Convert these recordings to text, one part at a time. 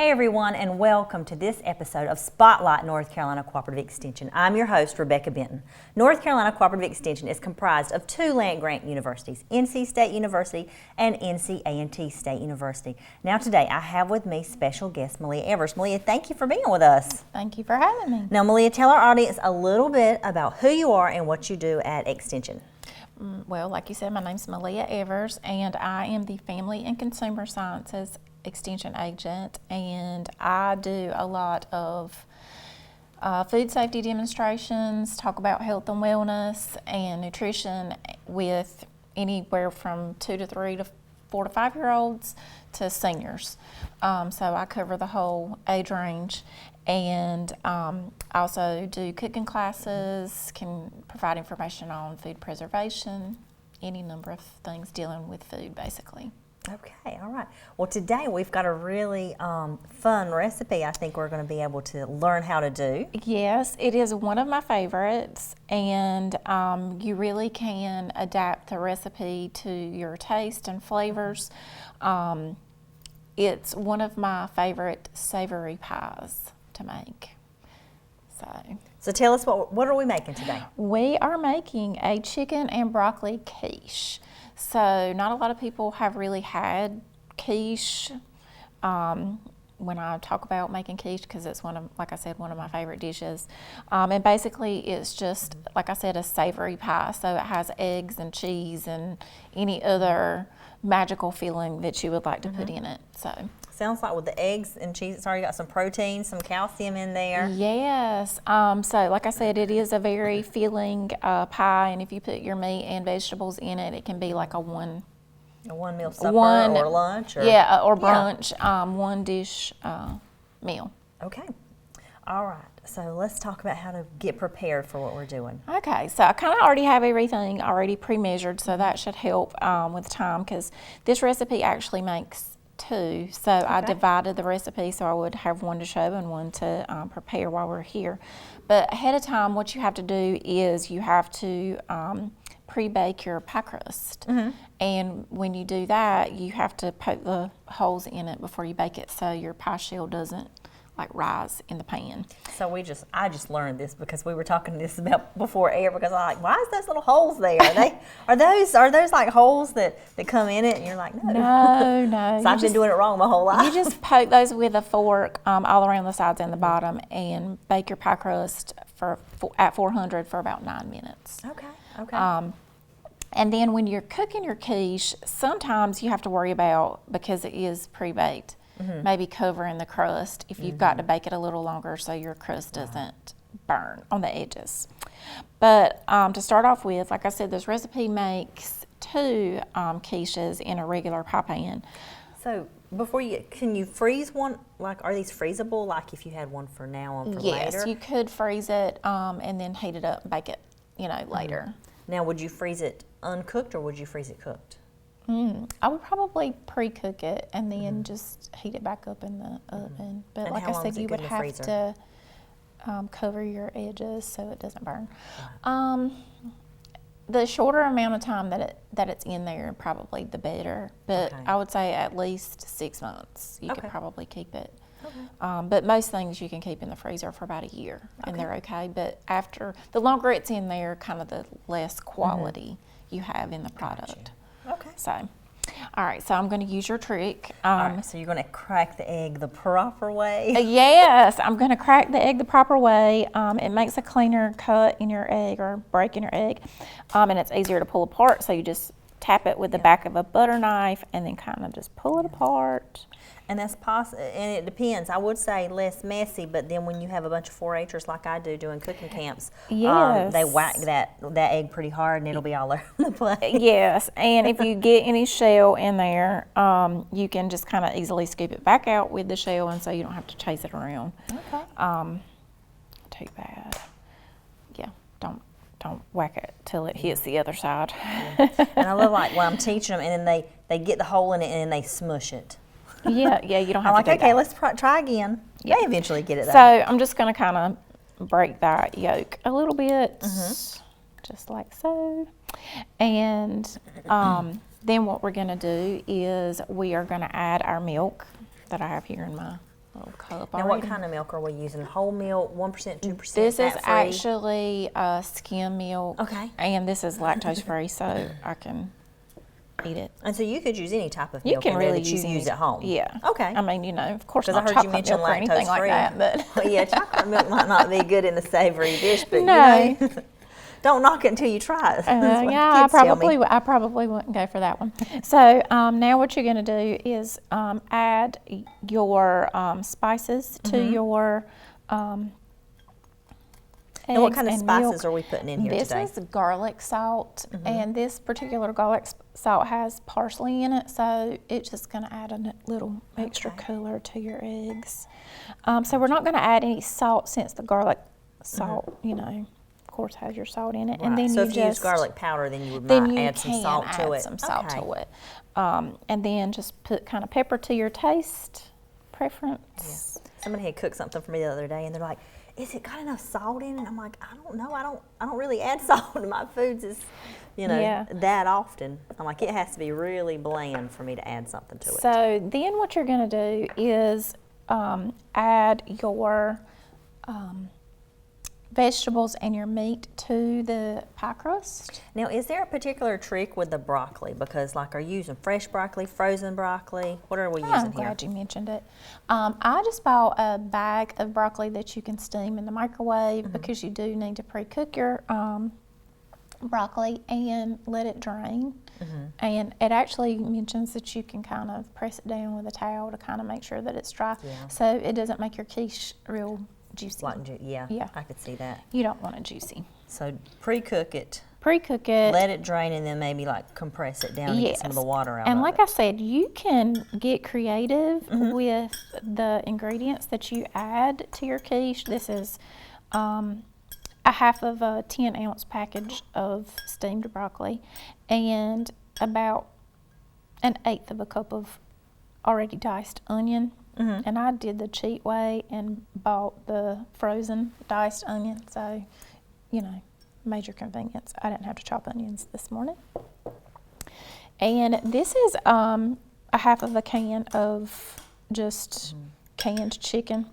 Hey everyone, and welcome to this episode of Spotlight North Carolina Cooperative Extension. I'm your host, Rebecca Benton. North Carolina Cooperative Extension is comprised of two land-grant universities, NC State University and NC State University. Now today I have with me special guest Meleah Evers. Meleah, thank you for being with us. Thank you for having me. Now Meleah, tell our audience a little bit about who you are and what you do at Extension. Well, like you said, my name's Meleah Evers, and I am the Family and Consumer Sciences Extension Agent, and I do a lot of food safety demonstrations, talk about health and wellness and nutrition with anywhere from 2 to 3 to 4 to 5 year olds to seniors. So I cover the whole age range, and also do cooking classes, can provide information on food preservation, any number of things dealing with food basically. Okay, all right. Well, today we've got a really fun recipe I think we're going to be able to learn how to do. Yes, it is one of my favorites, and you really can adapt the recipe to your taste and flavors. It's one of my favorite savory pies to make. So tell us, what are we making today? We are making a chicken and broccoli quiche. So not a lot of people have really had quiche when I talk about making quiche, because it's like I said, one of my favorite dishes. And basically it's just, like I said, a savory pie. So it has eggs and cheese and any other magical filling that you would like to put in it. So sounds like with the eggs and cheese, it's already got some protein, some calcium in there. Yes. So like I said, it is a very filling pie, and if you put your meat and vegetables in it, it can be like a one meal supper or lunch. Or brunch, one dish meal. Okay. All right. So let's talk about how to get prepared for what we're doing. Okay, so I kind of already have everything already pre-measured, so that should help with time, because this recipe actually makes two. So I divided the recipe so I would have one to show and one to prepare while we're here. But ahead of time, what you have to do is you have to pre-bake your pie crust. And when you do that, you have to poke the holes in it before you bake it so your pie shell doesn't rise in the pan. So I just learned this because we were talking this about before air, because I'm like, why is those little holes there? Are those like holes that come in it? And you're like, no. So I've been doing it wrong my whole life. You just poke those with a fork all around the sides and the bottom, and bake your pie crust at 400 for about 9 minutes. Okay. And then when you're cooking your quiche, sometimes you have to worry about, because it is pre-baked, maybe covering the crust if you've got to bake it a little longer so your crust doesn't burn on the edges. But to start off with, like I said, this recipe makes 2 quiches in a regular pie pan. So can you freeze one? Are these freezable? Like if you had one for now and for later? Yes, you could freeze it and then heat it up and bake it, later. Now, would you freeze it uncooked or would you freeze it cooked? I would probably pre-cook it and then just heat it back up in the oven. But And like how I long said, is it you good would in the have freezer? to cover your edges so it doesn't burn. The shorter amount of time that it's in there, probably the better. But I would say at least 6 months you could probably keep it. But most things you can keep in the freezer for about a year, and they're okay. But after the longer it's in there, kind of the less quality you have in the product. Okay. So, all right. So I'm going to use your trick. All right, so you're going to crack the egg the proper way. Yes, I'm going to crack the egg the proper way. It makes a cleaner cut in your egg, or break in your egg, and it's easier to pull apart. So you just tap it with the back of a butter knife and then kind of just pull it apart. And that's possible, and it depends. I would say less messy, but then when you have a bunch of 4-H'ers like I do doing cooking camps, they whack that egg pretty hard and it'll be all over the place. Yes, and if you get any shell in there, you can just kind of easily scoop it back out with the shell, and so you don't have to chase it around. Okay. Too bad. Yeah, don't whack it till it hits the other side. Yeah. And I love when I'm teaching them, and then they get the hole in it and then they smush it. Yeah, you don't have I'm to do okay, that. let's try again. Yeah. They eventually get it So though. I'm just going to kind of break that yolk a little bit, just like so. And then what we're going to do is we are going to add our milk that I have here in my little cup. Now, what kind of milk are we using? Whole milk, 1%, 2%, This is fat-free? actually skim milk. Okay. And this is lactose free, so I can eat it. And so you could use any type of You milk can in there really that you use at home? Yeah. Okay. I mean, of course Because I not heard you chocolate mention milk or anything like lactose-free. that, but Well, yeah, chocolate milk might not be good in the savory dish, but No. don't knock it until you try it. That's what the yeah, kids tell me. I probably wouldn't go for that one. So now what you're going to do is add your spices to your And what eggs kind of and spices milk. are we putting in here This today? is garlic salt, and this particular garlic salt has parsley in it, so it's just going to add a little extra color to your eggs. So we're not going to add any salt since the garlic salt, of course, has your salt in it. Right. And then so you if you use garlic powder, then you would add some salt to it. Some salt to it. And then just put kind of pepper to your taste preference. Yes. Somebody had cooked something for me the other day, and they're like, "Is it got enough salt in it?" I'm like, "I don't know. I don't really add salt to my foods, that often." I'm like, "It has to be really bland for me to add something to it." So then what you're going to do is add your vegetables and your meat to the pie crust. Now, is there a particular trick with the broccoli? Because, are you using fresh broccoli, frozen broccoli? What are we using I'm here? glad you mentioned it. I just bought a bag of broccoli that you can steam in the microwave because you do need to pre-cook your broccoli and let it drain. And it actually mentions that you can kind of press it down with a towel to kind of make sure that it's dry, so it doesn't make your quiche real juicy. Yeah, Yeah. I could see that. You don't want it juicy. So pre-cook it, Pre-cook it. let it drain, and then maybe compress it down and get some of the water out And of like it. I said, you can get creative with the ingredients that you add to your quiche. This is a half of a 10-ounce package of steamed broccoli and about an eighth of a cup of already diced onion. And I did the cheat way and bought the frozen diced onion, so major convenience. I didn't have to chop onions this morning. And this is a half of a can of just canned chicken.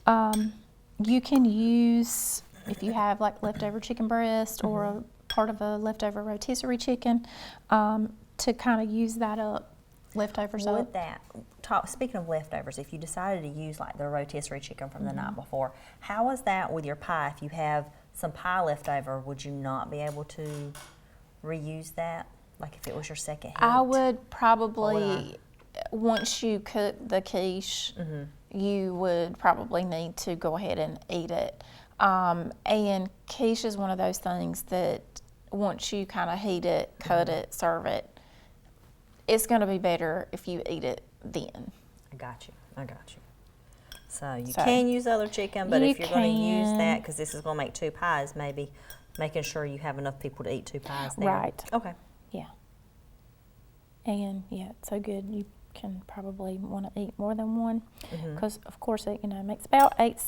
You can use, if you have leftover chicken breast or a part of a leftover rotisserie chicken, to kind of use that up, leftovers Would up. that, speaking of leftovers, if you decided to use the rotisserie chicken from the night before, how is that with your pie? If you have some pie left over, would you not be able to reuse that? If it was your second heat? I would probably, once you cook the quiche, you would probably need to go ahead and eat it. And quiche is one of those things that once you kind of heat it, cut it, serve it, it's going to be better if you eat it then. I got you. So you can use other chicken, but if you're going to use that, because this is going to make two pies, maybe making sure you have enough people to eat two pies there. Right. Okay. Yeah. And it's so good. You can probably want to eat more than one, because of course it makes about eight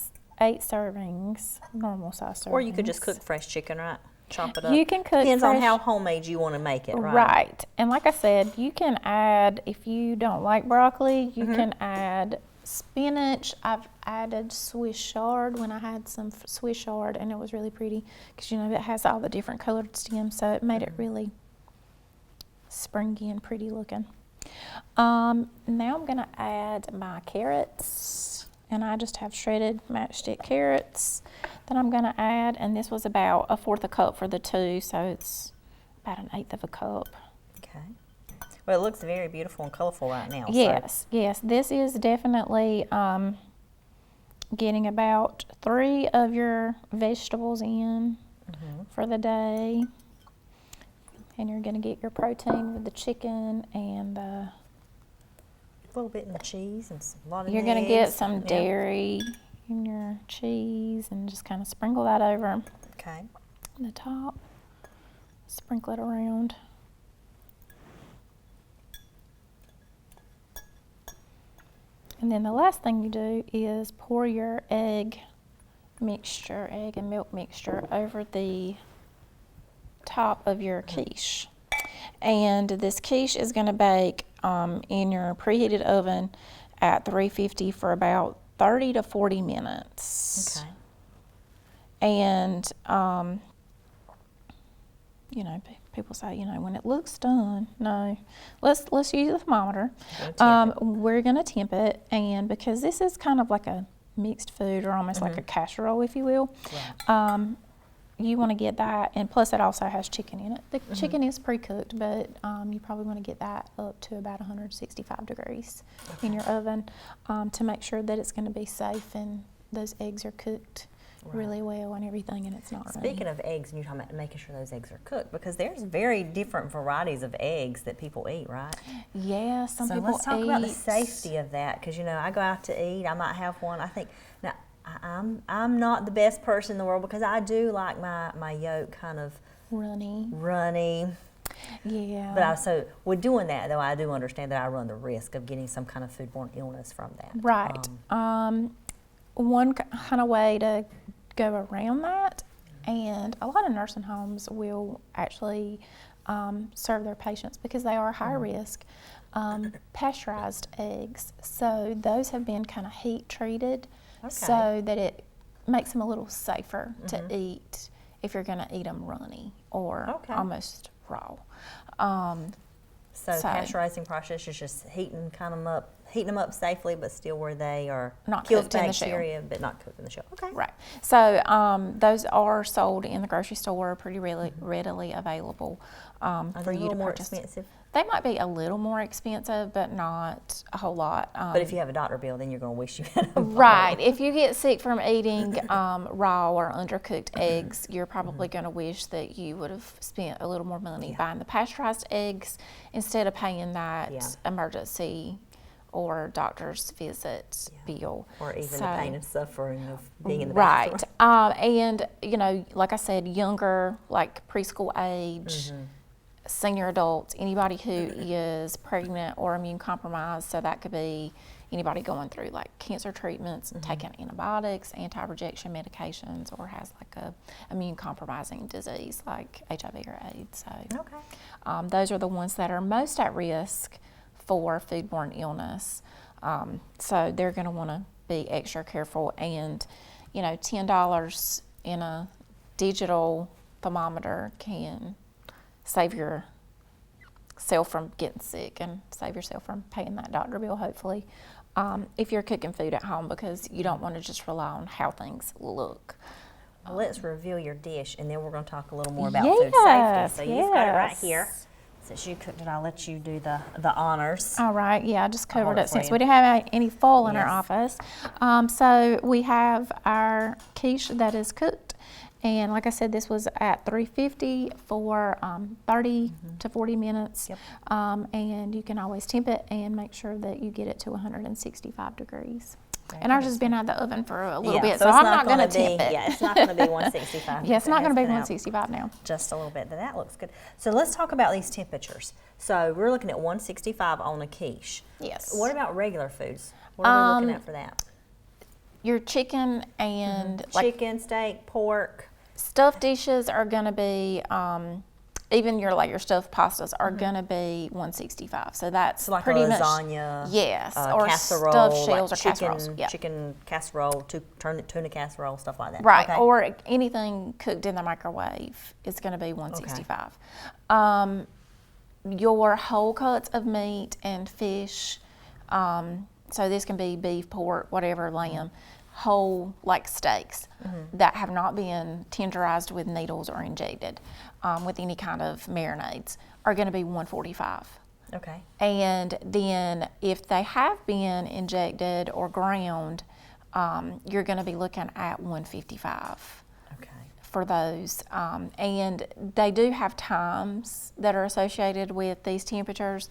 servings, normal size servings. Or you could just cook fresh chicken, right? Chop it up. You can cook Depends on fresh- how homemade you want to make it, right? Right. And like I said, you can add, if you don't like broccoli, you can add spinach. I've added Swiss chard when I had some Swiss chard, and it was really pretty because it has all the different colored stems, so it made it really springy and pretty looking. Now I'm going to add my carrots, and I just have shredded matchstick carrots that I'm going to add, and this was about a fourth a cup for the two, so it's about an eighth of a cup. Okay. Well, it looks very beautiful and colorful right now. Yes, yes. This is definitely getting about 3 of your vegetables in for the day. And you're going to get your protein with the chicken and A little bit in the cheese and a lot of you're going to get eggs. some dairy in your cheese and just kind of sprinkle that over Okay. the top. Sprinkle it around. And then the last thing you do is pour your egg and milk mixture over the top of your quiche. And this quiche is going to bake in your preheated oven at 350 for about 30 to 40 minutes. Okay. And, people say, when it looks done, no. Let's use the thermometer. We're going to temp it, and because this is kind of like a mixed food or almost like a casserole, if you will, Right. you want to get that, and plus it also has chicken in it. The chicken is pre-cooked, but you probably want to get that up to about 165 degrees in your oven to make sure that it's going to be safe and those eggs are cooked really well and everything, and it's not Speaking of eggs, and you're talking about making sure those eggs are cooked, because there's very different varieties of eggs that people eat, right? Yeah, some people eat. So let's talk about the safety of that, because I go out to eat, I might have one. I think now I'm not the best person in the world because I do like my yolk kind of runny. Yeah. But so with doing that, though, I do understand that I run the risk of getting some kind of foodborne illness from that. Right. One kind of way to go around that, and a lot of nursing homes will actually serve their patients, because they are high risk, pasteurized eggs. So those have been kind of heat treated so that it makes them a little safer to eat if you're going to eat them runny or almost raw. So pasteurizing process is just heating them up safely, but still where they are not kills cooked in the shell, bacteria, but not cooked in the shell. Okay. Right. So those are sold in the grocery store, pretty readily available for you to purchase. Are they a little more expensive? They might be a little more expensive, but not a whole lot. But if you have a doctor bill, then you're going to wish you had them. Right. If you get sick from eating raw or undercooked eggs, you're probably going to wish that you would have spent a little more money buying the pasteurized eggs instead of paying that emergency or doctor's visit bill. Or even the pain and suffering of being in the bathroom. Right. And, like I said, younger, like preschool age, senior adults, anybody who is pregnant or immune compromised, so that could be anybody going through like cancer treatments, taking antibiotics, anti-rejection medications, or has like a immune compromising disease like HIV or AIDS. So those are the ones that are most at risk for foodborne illness. So they're going to want to be extra careful, and $10 in a digital thermometer can save yourself from getting sick and save yourself from paying that doctor bill, hopefully, if you're cooking food at home, because you don't want to just rely on how things look. Well, let's reveal your dish, and then we're going to talk a little more about food safety. So you've got it right here. Since you cooked it, I'll let you do the honors. All right, I just covered it since we didn't have any foil in our office. So we have our quiche that is cooked. And like I said, this was at 350 for 30 to 40 minutes. Yep. And you can always temp it and make sure that you get it to 165 degrees. And ours has been out of the oven for a little bit, so I'm not going to temp it. Yeah, it's not going to be 165. Yeah, it's not going to be 165 now. Just a little bit. That looks good. So let's talk about these temperatures. So we're looking at 165 on a quiche. Yes. What about regular foods? What are we looking at for that? Your chicken and chicken, steak, pork. Stuffed dishes are going to be, even your stuffed pastas are going to be 165. So that's like pretty a much lasagna, yes, or casserole, stuffed shells, like or casseroles. Chicken casserole, tuna casserole, stuff like that. Right, or anything cooked in the microwave is going to be 165. Okay. Your whole cuts of meat and fish, so this can be beef, pork, whatever, lamb, whole like steaks that have not been tenderized with needles or injected with any kind of marinades are going to be 145. Okay. And then if they have been injected or ground, you're going to be looking at 155. Okay. For those. And they do have times that are associated with these temperatures,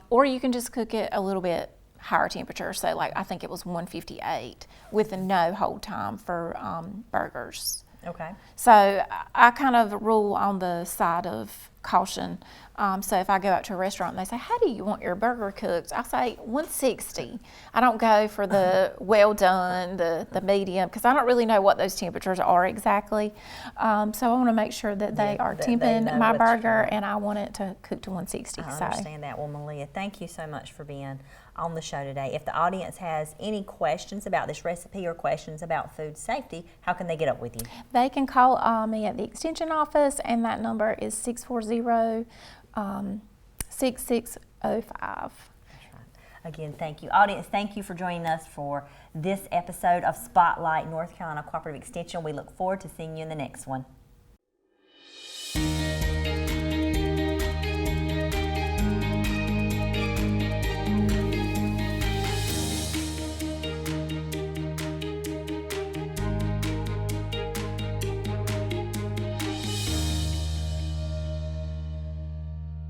or you can just cook it a little bit higher temperature. So like I think it was 158 with a no hold time for burgers. Okay. So I kind of rule on the side of caution So if I go out to a restaurant and they say, how do you want your burger cooked? I say 160. I don't go for the well done, the medium, because I don't really know what those temperatures are exactly. So I want to make sure that they are that they temping know my what's burger, right. and I want it to cook to 160. I So understand that. Well, Meleah, thank you so much for being on the show today. If the audience has any questions about this recipe or questions about food safety, how can they get up with you? they can call me at the extension office, and that number is 640-6605. Again, thank you. Audience, thank you for joining us for this episode of Spotlight North Carolina Cooperative Extension. We look forward to seeing you in the next one.